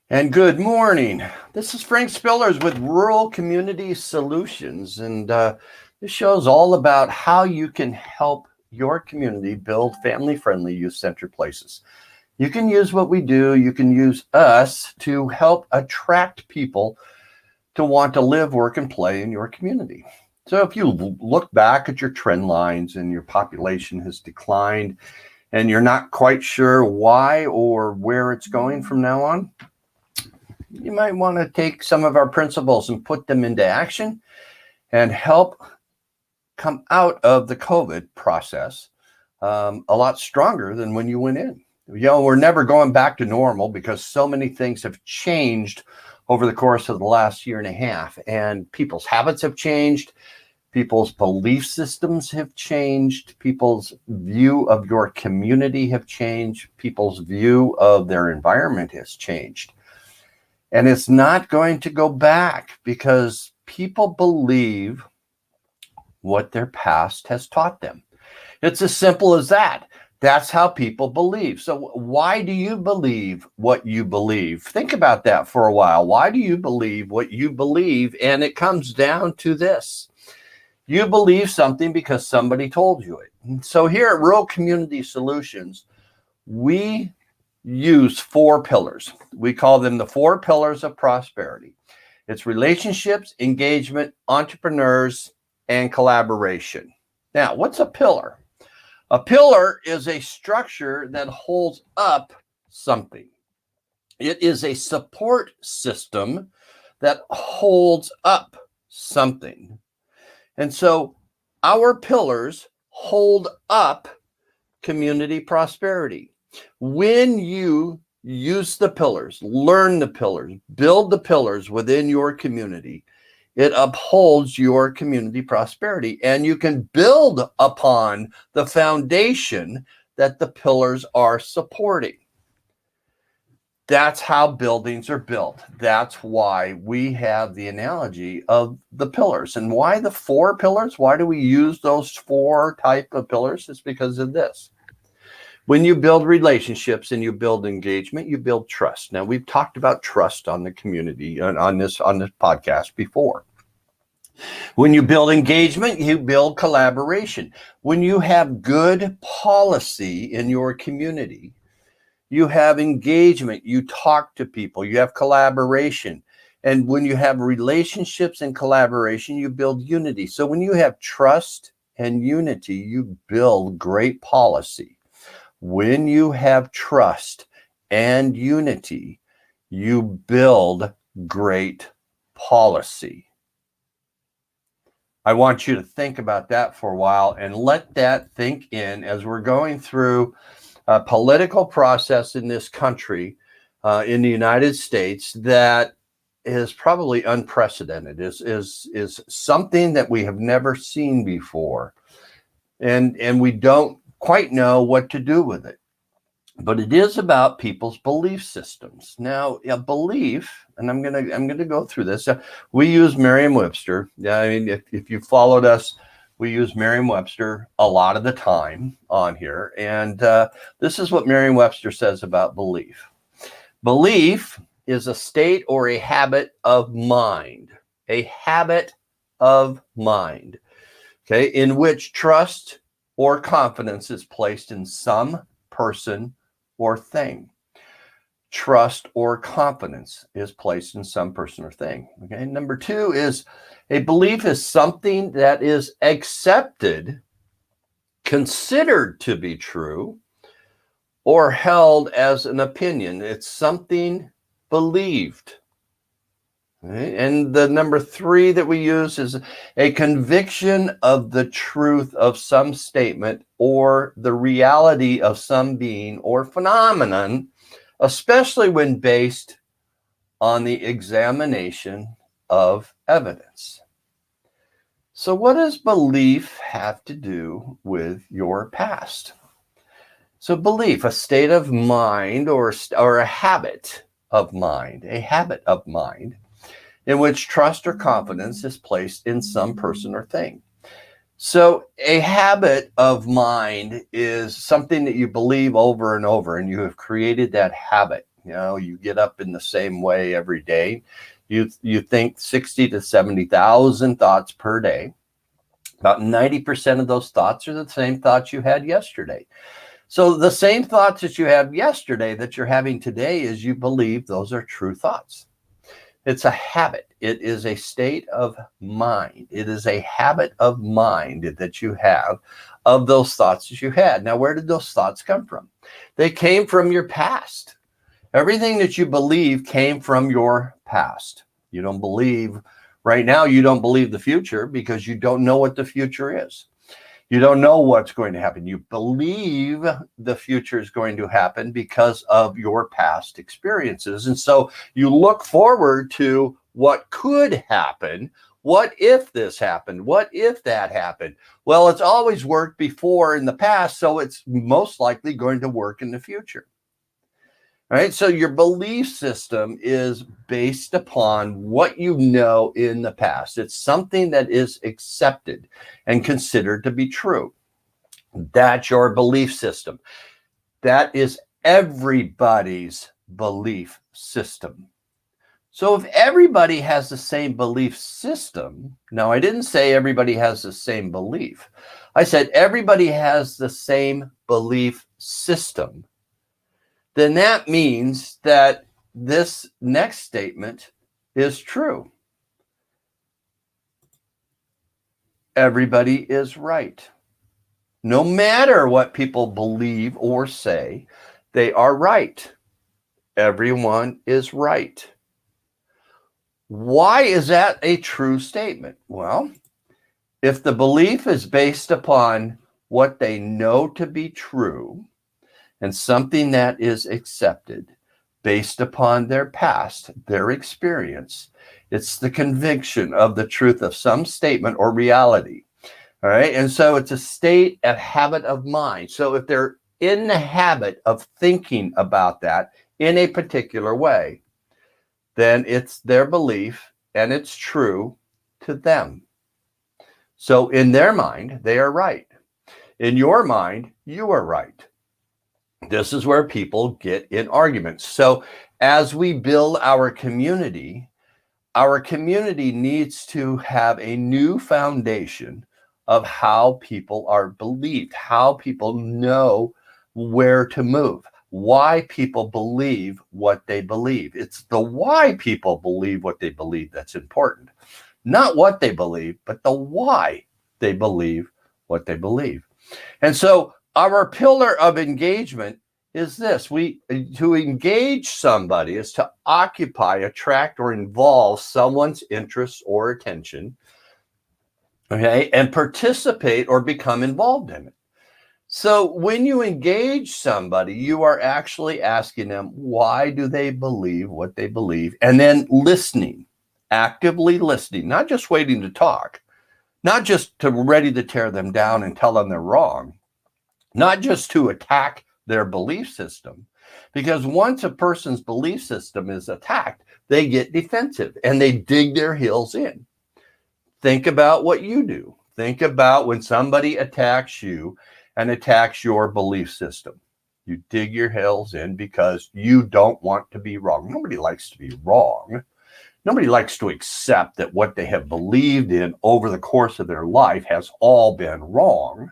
And good morning. This is Frank Spillers with Rural Community Solutions. And this show is all about how you can help your community build family-friendly, youth-centered places. You can use what we do. You can use us to help attract people to want to live, work, and play in your community. So if you look back at your trend lines and your population has declined and you're not quite sure why or where it's going from now on, you might want to take some of our principles and put them into action and help come out of the COVID process a lot stronger than when you went in. We're never going back to normal because so many things have changed over the course of the last year and a half, and people's habits have changed. People's belief systems have changed. People's view of your community have changed. People's view of their environment has changed. And it's not going to go back because people believe what their past has taught them. It's as simple as that. That's how people believe. So why do you believe what you believe? Think about that for a while. Why do you believe what you believe? And it comes down to this. You believe something because somebody told you it. And so here at Rural Community Solutions, we use 4 pillars. We call them the 4 pillars of prosperity. It's relationships, engagement, entrepreneurs, and collaboration. Now, what's a pillar? A pillar is a structure that holds up something. It is a support system that holds up something. And so our pillars hold up community prosperity. When you use the pillars, learn the pillars, build the pillars within your community, it upholds your community prosperity, and you can build upon the foundation that the pillars are supporting. That's how buildings are built. That's why we have the analogy of the pillars. And why the 4 pillars? Why do we use those 4 type of pillars? It's because of this. When you build relationships and you build engagement, you build trust. Now, we've talked about trust on the community on this podcast before. When you build engagement, you build collaboration. When you have good policy in your community, you have engagement, you talk to people, you have collaboration. And when you have relationships and collaboration, you build unity. So when you have trust and unity, you build great policy. When you have trust and unity, you build great policy. I want you to think about that for a while and let that think in as we're going through a political process in this country, in the United States, that is probably unprecedented, is something that we have never seen before. And we don't quite know what to do with it. But it is about people's belief systems. Now, a belief, and I'm gonna go through this. We use Merriam-Webster. I mean, if you followed us, we use Merriam-Webster a lot of the time on here. And this is what Merriam-Webster says about belief. Belief is a state or a habit of mind. A habit of mind. Okay, in which trust or confidence is placed in some person or thing. Trust or confidence is placed in some person or thing. Okay. Number 2 is a belief is something that is accepted, considered to be true, or held as an opinion. It's something believed. Okay. And the number 3 that we use is a conviction of the truth of some statement or the reality of some being or phenomenon, especially when based on the examination of evidence. So what does belief have to do with your past? So belief, a state of mind or a habit of mind, in which trust or confidence is placed in some person or thing. So a habit of mind is something that you believe over and over, and you have created that habit. You get up in the same way every day. You think 60 to 70,000 thoughts per day. About 90% of those thoughts are the same thoughts you had yesterday. So the same thoughts that you had yesterday that you're having today is you believe those are true thoughts. It's a habit. It is a state of mind. It is a habit of mind that you have of those thoughts that you had. Now, where did those thoughts come from? They came from your past. Everything that you believe came from your past. You don't believe right now, you don't believe the future because you don't know what the future is. You don't know what's going to happen. You believe the future is going to happen because of your past experiences. And so you look forward to what could happen. What if this happened? What if that happened? Well, it's always worked before in the past, so it's most likely going to work in the future. All right, so your belief system is based upon what you know in the past. It's something that is accepted and considered to be true. That's your belief system. That is everybody's belief system. So if everybody has the same belief system, now I didn't say everybody has the same belief. I said everybody has the same belief system. Then that means that this next statement is true. Everybody is right. No matter what people believe or say, they are right. Everyone is right. Why is that a true statement? Well, if the belief is based upon what they know to be true, and something that is accepted based upon their past, their experience, it's the conviction of the truth of some statement or reality. All right. And so it's a state of habit of mind. So if they're in the habit of thinking about that in a particular way, then it's their belief and it's true to them. So in their mind, they are right. In your mind, you are right. This is where people get in arguments. So as we build our community needs to have a new foundation of how people are believed, how people know where to move, why people believe what they believe. It's the why people believe what they believe that's important. Not what they believe, but the why they believe what they believe. And so our pillar of engagement is this. To engage somebody is to occupy, attract, or involve someone's interest or attention, okay, and participate or become involved in it. So when you engage somebody, you are actually asking them, why do they believe what they believe? And then listening, actively listening, not just waiting to talk, not just ready to tear them down and tell them they're wrong, not just to attack their belief system, because once a person's belief system is attacked, they get defensive and they dig their heels in. Think about what you do. Think about when somebody attacks you and attacks your belief system. You dig your heels in because you don't want to be wrong. Nobody likes to be wrong. Nobody likes to accept that what they have believed in over the course of their life has all been wrong.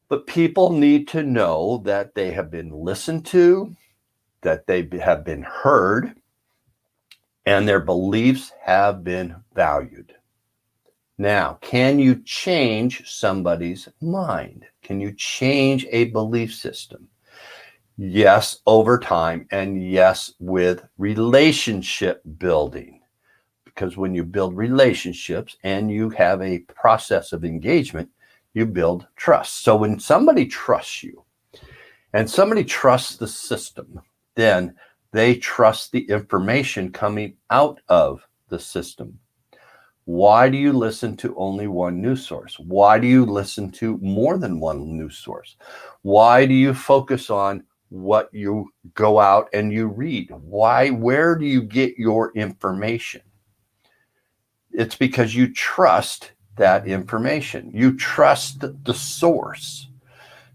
But people need to know that they have been listened to, that they have been heard, and their beliefs have been valued. Now, can you change somebody's mind? Can you change a belief system? Yes, over time, and yes, with relationship building. Because when you build relationships and you have a process of engagement, you build trust. So when somebody trusts you and somebody trusts the system, then they trust the information coming out of the system. Why do you listen to only one news source? Why do you listen to more than one news source? Why do you focus on what you go out and you read? Where do you get your information? It's because you trust that information. You trust the source.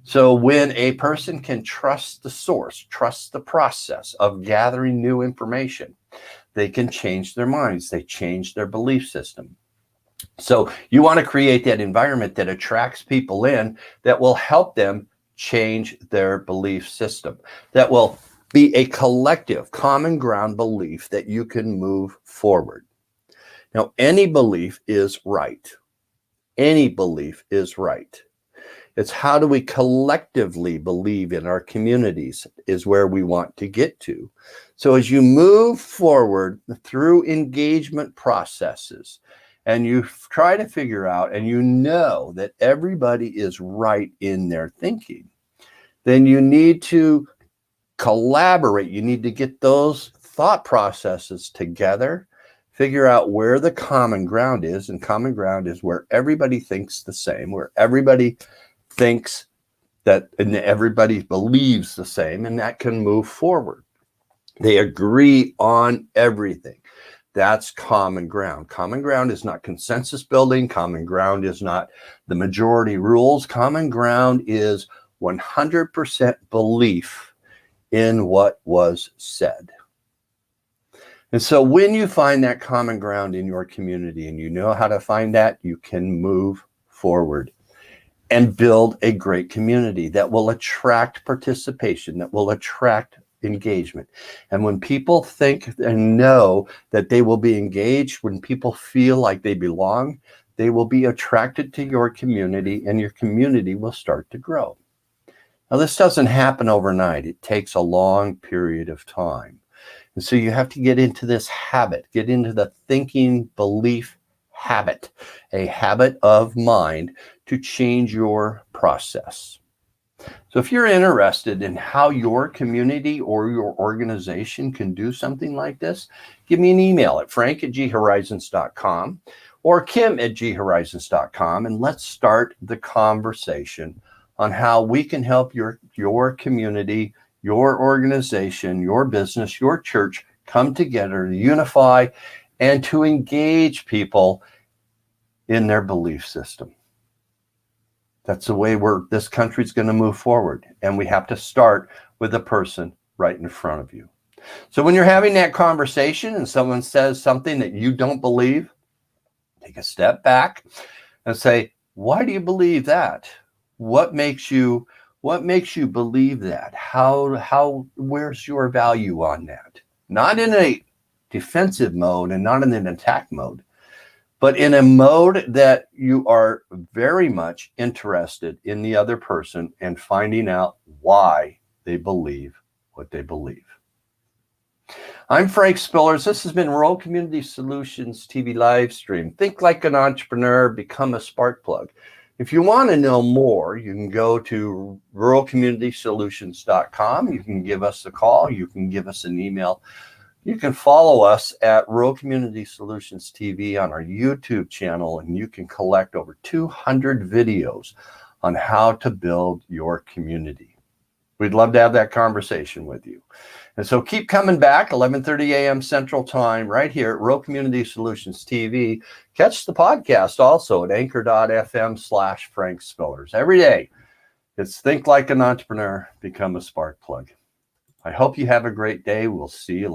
So when a person can trust the source, trust the process of gathering new information, they can change their minds, they change their belief system. So you want to create that environment that attracts people in that will help them change their belief system, that will be a collective common ground belief that you can move forward. Now, any belief is right. Any belief is right. It's how do we collectively believe in our communities is where we want to get to. So as you move forward through engagement processes and you try to figure out and you know that everybody is right in their thinking, then you need to collaborate. You need to get those thought processes together, figure out where the common ground is. And common ground is where everybody thinks the same, where everybody thinks that and everybody believes the same, and that can move forward. They agree on everything. That's common ground. Common ground is not consensus building. Common ground is not the majority rules. Common ground is 100% belief in what was said. And so when you find that common ground in your community and you know how to find that, you can move forward and build a great community that will attract participation, that will attract engagement. And when people think and know that they will be engaged, when people feel like they belong, they will be attracted to your community and your community will start to grow. Now, this doesn't happen overnight. It takes a long period of time. And so you have to get into this habit, get into the thinking belief habit, a habit of mind to change your process. So if you're interested in how your community or your organization can do something like this, give me an email at frank@ghorizons.com or kim@ghorizons.com, and let's start the conversation on how we can help your community, your organization, your business, your church come together to unify and to engage people in their belief system. That's the way this country's going to move forward. And we have to start with the person right in front of you. So when you're having that conversation and someone says something that you don't believe, take a step back and say, why do you believe that? What makes you believe that? Where's your value on that? Not in a defensive mode and not in an attack mode, but in a mode that you are very much interested in the other person and finding out why they believe what they believe. I'm Frank Spillers. This has been Rural Community Solutions TV live stream. Think like an entrepreneur, become a spark plug. If you want to know more, you can go to ruralcommunitysolutions.com. You can give us a call. You can give us an email. You can follow us at Rural Community Solutions TV on our YouTube channel, and you can collect over 200 videos on how to build your community. We'd love to have that conversation with you. And so keep coming back, 11:30 a.m. Central Time, right here at Rural Community Solutions TV. Catch the podcast also at anchor.fm/Frank Spillers. Every day, it's Think Like an Entrepreneur, Become a Spark Plug. I hope you have a great day. We'll see you later.